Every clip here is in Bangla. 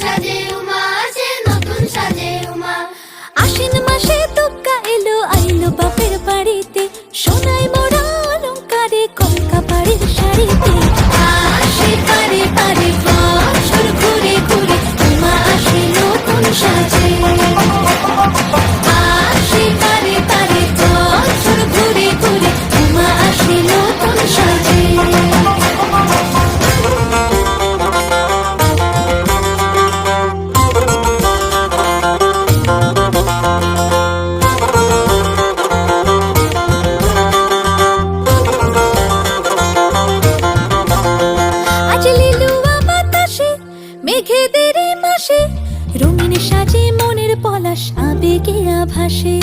সাজে উমা আসে নতুন সাজে উমা। আশ্বিন মাসে তুক্কা এলো আইলো বাপের বাড়িতে, সোনায় মোড়া অলংকারে কলকা বাড়ির শাড়িতে। আসে পারে পারে বছর ঘুরে ঘুরে উমা আসে নতুন সাজে। আসে পারে পারে বছর ঘুরে ঘুরে উমা আসে নতুন সাজে। আজ লিলুয়া বাতাসে মেঘেদের মাসে, রঙিন সাজে মনের পলাশ আবেগে আভাসে।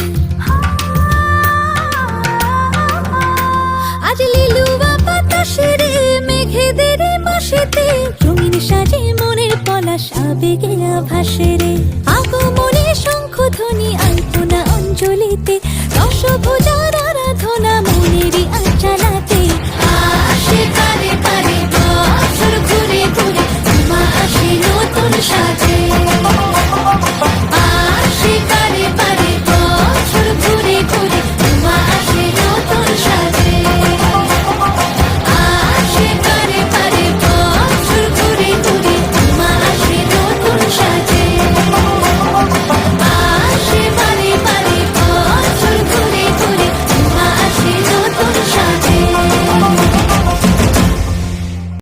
আজ লিলুয়া বাতাসে রে মেঘেদের মাসেতে, রঙিন সাজে মনের পলাশ আবেগে আভাসে রে। আগমনে শঙ্খধ্বনি আলপনা অঞ্জলিতে, দশভুজার আরাধনা মনেরই আঞ্চলাতে। আসে পারে পারে বছর ঘুরে ঘুরে উমা আসে নতুন সাজে।